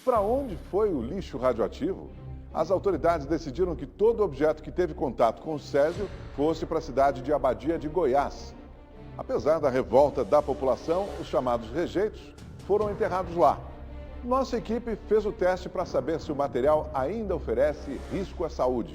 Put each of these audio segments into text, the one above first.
para onde foi o lixo radioativo? As autoridades decidiram que todo objeto que teve contato com o césio fosse para a cidade de Abadia de Goiás. Apesar da revolta da população, os chamados rejeitos foram enterrados lá. Nossa equipe fez o teste para saber se o material ainda oferece risco à saúde.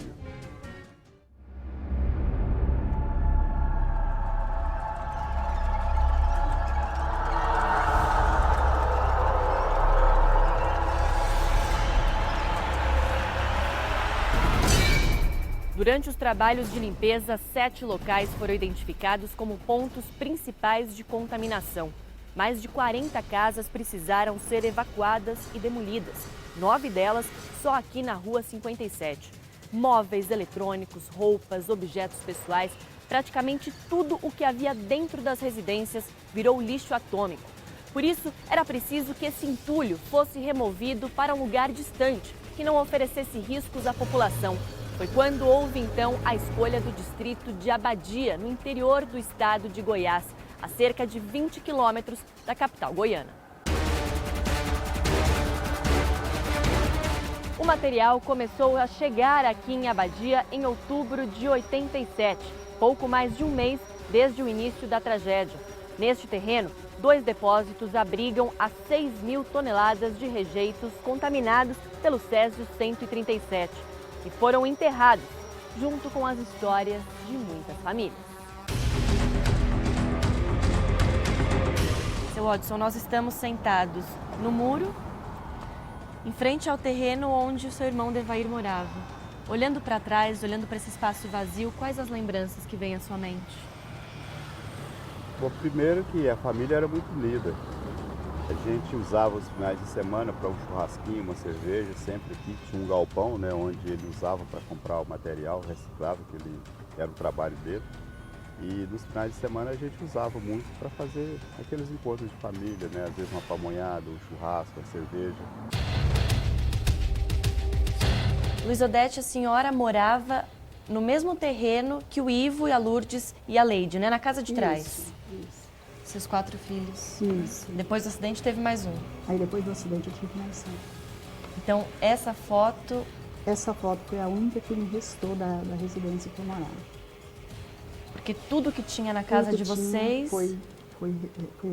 Durante os trabalhos de limpeza, 7 locais foram identificados como pontos principais de contaminação. Mais de 40 casas precisaram ser evacuadas e demolidas. 9 delas só aqui na Rua 57. Móveis, eletrônicos, roupas, objetos pessoais, praticamente tudo o que havia dentro das residências virou lixo atômico. Por isso, era preciso que esse entulho fosse removido para um lugar distante, que não oferecesse riscos à população. Foi quando houve, então, a escolha do distrito de Abadia, no interior do estado de Goiás, a cerca de 20 quilômetros da capital goiana. O material começou a chegar aqui em Abadia em outubro de 87, pouco mais de um mês desde o início da tragédia. Neste terreno, 2 depósitos abrigam as 6.000 toneladas de rejeitos contaminados pelo Césio 137. E foram enterrados, junto com as histórias de muitas famílias. Seu Odson, nós estamos sentados no muro, em frente ao terreno onde o seu irmão Devair morava. Olhando para trás, olhando para esse espaço vazio, quais as lembranças que vêm à sua mente? Bom, primeiro que a família era muito unida. A gente usava os finais de semana para um churrasquinho, uma cerveja, sempre aqui tinha um galpão, né, onde ele usava para comprar o material reciclável, que era o trabalho dele. E nos finais de semana a gente usava muito para fazer aqueles encontros de família, né, às vezes uma pamonhada, um churrasco, uma cerveja. Luiz Odete, a senhora morava no mesmo terreno que o Ivo e a Lourdes e a Leide, né, na casa de trás? Isso. Seus 4 filhos. Isso. Depois do acidente teve mais um. Aí depois do acidente eu tive mais um. Então, essa foto... Essa foto foi a única que me restou da residência que eu morava. Porque tudo que tinha na casa de vocês... Foi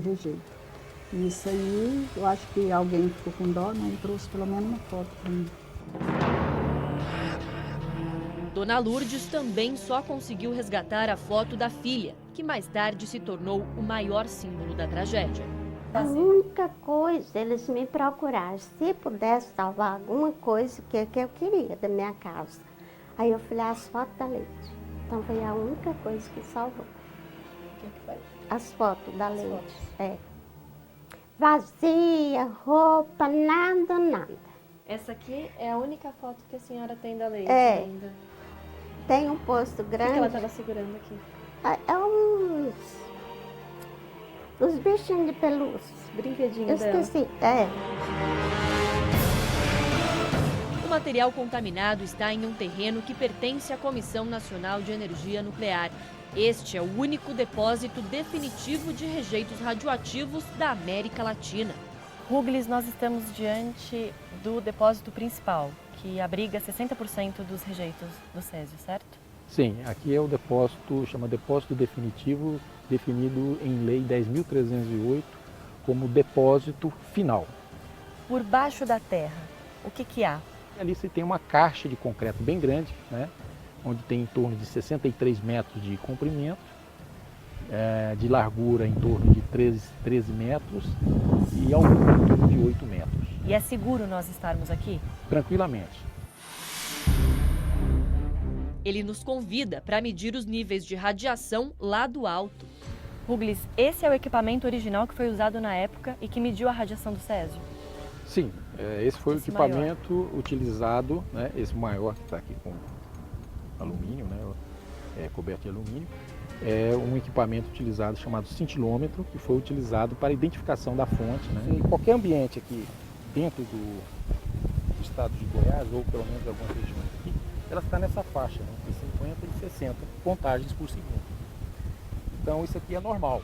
rejeito. E isso aí, eu acho que alguém ficou com dó, né? E trouxe pelo menos uma foto para mim. Dona Lourdes também só conseguiu resgatar a foto da filha, que mais tarde se tornou o maior símbolo da tragédia. A única coisa, eles me procuraram, se pudesse salvar alguma coisa que eu queria da minha casa. Aí eu falei, as fotos da Leide. Então foi a única coisa que salvou. O que foi? As fotos da Leide. É. Vazia, roupa, nada. Essa aqui é a única foto que a senhora tem da Leide ainda. Tem um posto grande. O que ela estava segurando aqui? É uns bichinhos de pelúcia. Brinquedinho dela. Esqueci, O material contaminado está em um terreno que pertence à Comissão Nacional de Energia Nuclear. Este é o único depósito definitivo de rejeitos radioativos da América Latina. Ruglis, nós estamos diante do depósito principal, que abriga 60% dos rejeitos do Césio, certo? Sim, aqui é o depósito, chama depósito definitivo, definido em Lei 10.308 como depósito final. Por baixo da terra, o que há? Ali você tem uma caixa de concreto bem grande, né, onde tem em torno de 63 metros de comprimento, de largura em torno de 13 metros e altura em torno de 8 metros. E é seguro nós estarmos aqui? Tranquilamente. Ele nos convida para medir os níveis de radiação lá do alto. Ruglis, esse é o equipamento original que foi usado na época e que mediu a radiação do Césio? Sim, esse foi o equipamento maior utilizado, né, esse maior que está aqui com alumínio, né, coberto de alumínio. É um equipamento utilizado chamado cintilômetro, que foi utilizado para a identificação da fonte, né? Em qualquer ambiente aqui dentro do estado de Goiás, ou pelo menos algumas regiões aqui, ela está nessa faixa, né, entre 50 e 60 contagens por segundo. Então isso aqui é normal,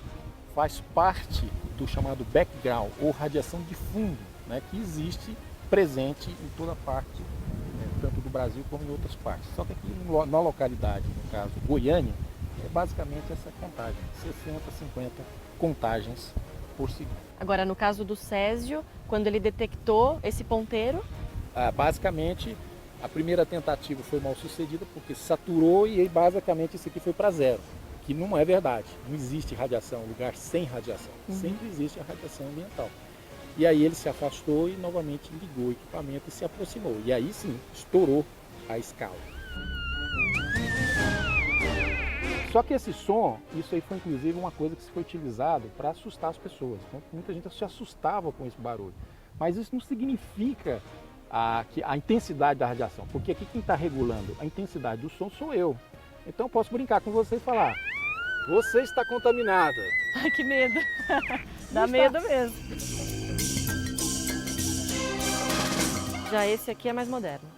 faz parte do chamado background, ou radiação de fundo, né, que existe presente em toda parte, tanto do Brasil como em outras partes. Só que aqui na localidade, no caso Goiânia, é basicamente essa contagem, 60, 50 contagens por segundo. Agora, no caso do Césio, quando ele detectou esse ponteiro, Basicamente, a primeira tentativa foi mal sucedida porque saturou e basicamente isso aqui foi para zero, que não é verdade. Não existe radiação, lugar sem radiação. Sempre existe a radiação ambiental. E aí ele se afastou e novamente ligou o equipamento e se aproximou. E aí sim, estourou a escala. Só que esse som, isso aí foi inclusive uma coisa que foi utilizado para assustar as pessoas. Então, muita gente se assustava com esse barulho. Mas isso não significa a intensidade da radiação, porque aqui quem está regulando a intensidade do som sou eu. Então eu posso brincar com você e falar, você está contaminada. ai que medo, dá medo mesmo. Já esse aqui é mais moderno.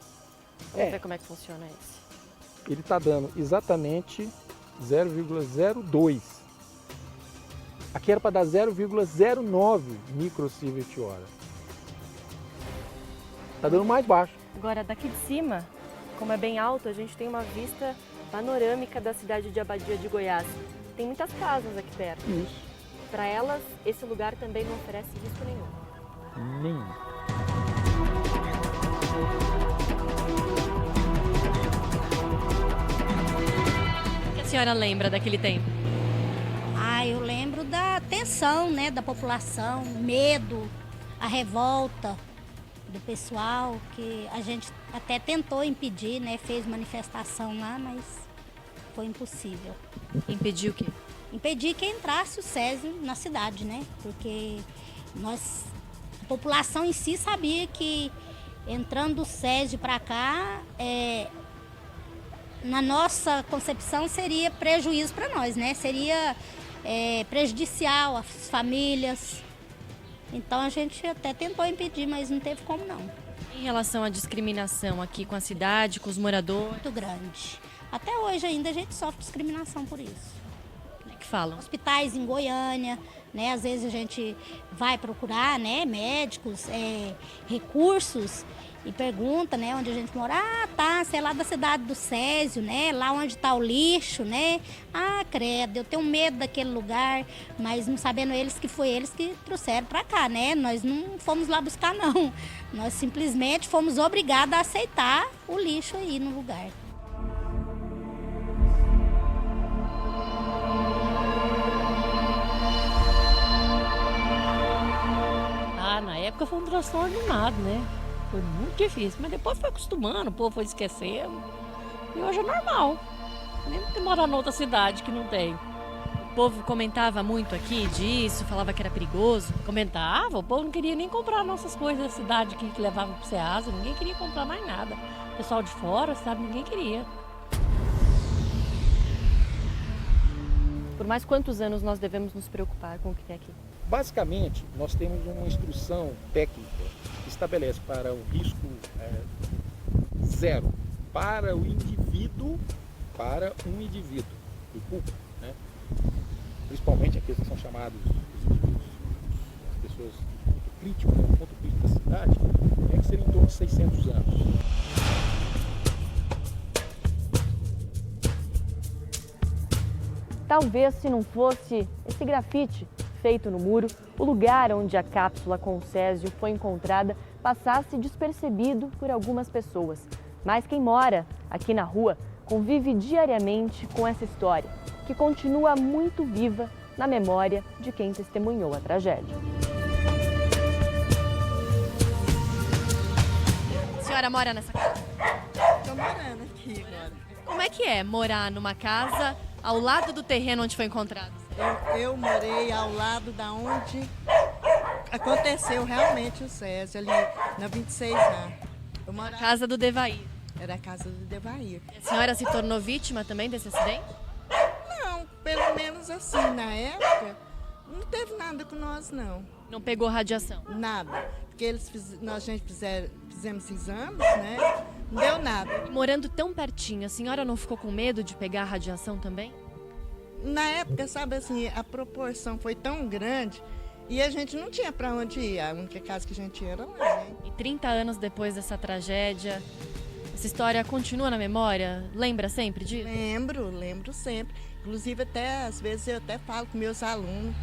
Vamos ver como é que funciona esse. Ele está dando exatamente 0,02. Aqui era para dar 0,09 microsievert hora. Está dando mais baixo. Agora, daqui de cima, como é bem alto, a gente tem uma vista panorâmica da cidade de Abadia de Goiás. Tem muitas casas aqui perto. Isso. Para elas, esse lugar também não oferece risco nenhum. Nenhum. O que a senhora lembra daquele tempo? Eu lembro da tensão, né, da população, o medo, a revolta do pessoal, que a gente até tentou impedir, né, fez manifestação lá, mas foi impossível. Impedir o quê? Impedir que entrasse o Césio na cidade, né, porque a população em si sabia que entrando o Césio para cá, na nossa concepção seria prejuízo para nós, né, seria prejudicial às famílias. Então a gente até tentou impedir, mas não teve como não. Em relação à discriminação aqui com a cidade, com os moradores, Muito grande. Até hoje ainda a gente sofre discriminação por isso. o que falam? Hospitais em Goiânia, né? Às vezes a gente vai procurar, né, médicos, recursos e pergunta, né, onde a gente mora. Você é lá da cidade do Césio, né? Lá onde está o lixo, né? Credo, eu tenho medo daquele lugar, mas não sabendo eles que foi eles que trouxeram para cá, né? Nós não fomos lá buscar, não. Nós simplesmente fomos obrigados a aceitar o lixo aí no lugar. Na época foi um transtorno danado, né? Foi muito difícil, mas depois foi acostumando, o povo foi esquecendo. E hoje é normal. Nem que morar em outra cidade que não tem. O povo comentava muito aqui disso, falava que era perigoso. Comentava, o povo não queria nem comprar nossas coisas da cidade que levava pro Ceasa, ninguém queria comprar mais nada. O pessoal de fora, sabe, ninguém queria. Por mais quantos anos nós devemos nos preocupar com o que tem aqui? Basicamente, nós temos uma instrução técnica que estabelece para o risco zero para um indivíduo, o público, né? Principalmente aqueles que são chamados os indivíduos, as pessoas de ponto crítico, né? O ponto crítico da cidade, é que seria em torno de 600 anos. Talvez se não fosse esse grafite feito no muro, o lugar onde a cápsula com o Césio foi encontrada passasse despercebido por algumas pessoas. Mas quem mora aqui na rua convive diariamente com essa história, que continua muito viva na memória de quem testemunhou a tragédia. A senhora mora nessa casa? Estou morando aqui agora. Como é que é morar numa casa ao lado do terreno onde foi encontrado? Eu morei ao lado da onde aconteceu realmente o Césio, ali na 26A. Eu morava... Casa do Devair. Era a casa do Devair. A senhora se tornou vítima também desse acidente? Não, pelo menos assim, na época, não teve nada com nós, não. Não pegou radiação? Nada. Porque a gente fizemos exames, né? Não deu nada. E morando tão pertinho, a senhora não ficou com medo de pegar a radiação também? Na época, sabe assim, a proporção foi tão grande e a gente não tinha para onde ir. A única casa que a gente ia era lá, né? 30 anos depois dessa tragédia, essa história continua na memória? Lembra sempre disso? Lembro sempre. Inclusive, às vezes eu até falo com meus alunos.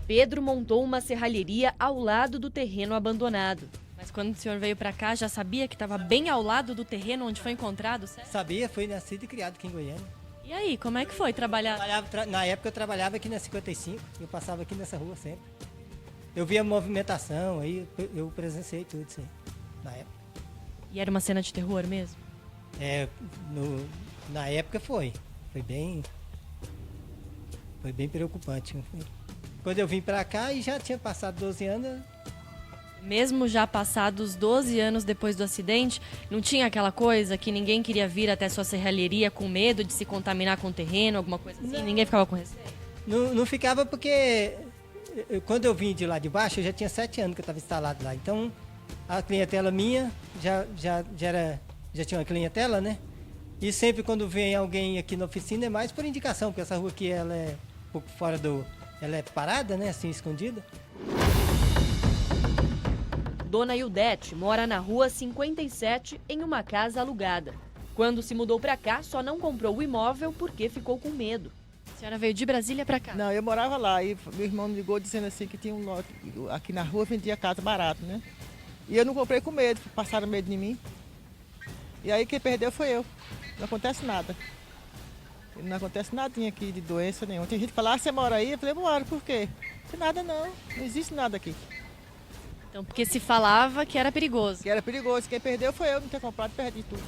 Pedro montou uma serralheria ao lado do terreno abandonado. Mas quando o senhor veio para cá, já sabia que estava bem ao lado do terreno onde foi encontrado? Sabia, fui nascido e criado aqui em Goiânia. E aí, como é que foi trabalhar? Na época eu trabalhava aqui na 55, eu passava aqui nessa rua sempre. Eu via a movimentação, aí eu presenciei tudo isso aí, na época. E era uma cena de terror mesmo? Na época foi bem preocupante. Quando eu vim pra cá e já tinha passado 12 anos... Mesmo já passados 12 anos depois do acidente, não tinha aquela coisa que ninguém queria vir até sua serralheria com medo de se contaminar com o terreno, alguma coisa assim? Não. Ninguém ficava com receio? Não ficava porque quando eu vim de lá de baixo, eu já tinha 7 anos que eu estava instalado lá. Então, a clientela minha já tinha uma clientela, né? E sempre quando vem alguém aqui na oficina é mais por indicação, porque essa rua aqui ela é um pouco fora do... Ela é parada, né? Assim, escondida. Dona Ildete mora na rua 57 em uma casa alugada. Quando se mudou para cá, só não comprou o imóvel porque ficou com medo. A senhora veio de Brasília para cá? Não, eu morava lá e meu irmão me ligou dizendo assim que tinha um lote aqui na rua, vendia casa barato, né? E eu não comprei com medo, passaram medo de mim. E aí quem perdeu foi eu. Não acontece nada. Não acontece nadinha aqui de doença nenhuma. Tem gente que fala, você mora aí? Eu falei, moro, por quê? Não tem nada não, não existe nada aqui. Então, porque se falava que era perigoso. Que era perigoso, quem perdeu foi eu, não ter comprado, perdi tudo.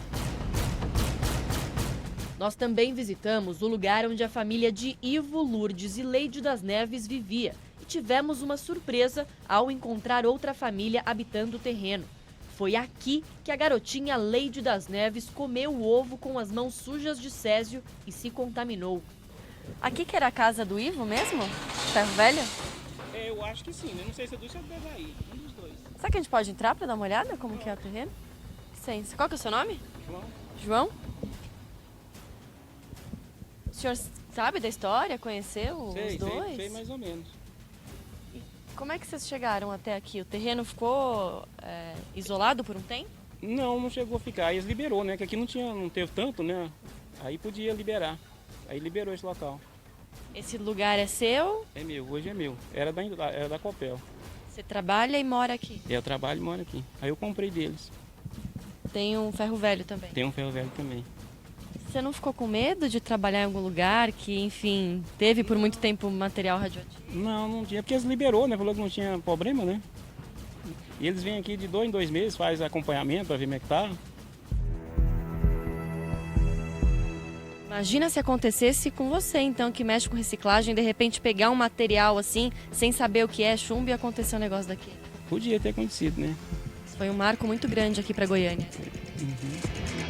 Nós também visitamos o lugar onde a família de Ivo, Lourdes e Leide das Neves vivia. E tivemos uma surpresa ao encontrar outra família habitando o terreno. Foi aqui que a garotinha Leide das Neves comeu o ovo com as mãos sujas de césio e se contaminou. Aqui que era a casa do Ivo mesmo? Ferro Velho? Eu acho que sim, eu não sei se é do ou da Bahia, um dos dois. Será que a gente pode entrar para dar uma olhada como que é o terreno? Licença. Qual que é o seu nome? João. João? O senhor sabe da história? Conheceu os dois? Sei mais ou menos. E como é que vocês chegaram até aqui? O terreno ficou isolado por um tempo? Não chegou a ficar. Eles liberou, né? Que aqui não teve tanto, né? Aí podia liberar. Aí liberou esse local. Esse lugar é seu? É meu, hoje é meu. Era da Copel. Você trabalha e mora aqui? Eu trabalho e moro aqui. Aí eu comprei deles. Tem um ferro velho também? Tem um ferro velho também. Você não ficou com medo de trabalhar em algum lugar que, enfim, teve por muito tempo material radioativo? Não tinha, porque eles liberou, né? Falou que não tinha problema, né? E eles vêm aqui de 2 em 2 meses, faz acompanhamento para ver como é que tá. Imagina se acontecesse com você, então, que mexe com reciclagem, de repente pegar um material assim, sem saber o que é chumbo e acontecer um negócio daquele. Podia ter acontecido, né? Isso foi um marco muito grande aqui para Goiânia. Uhum.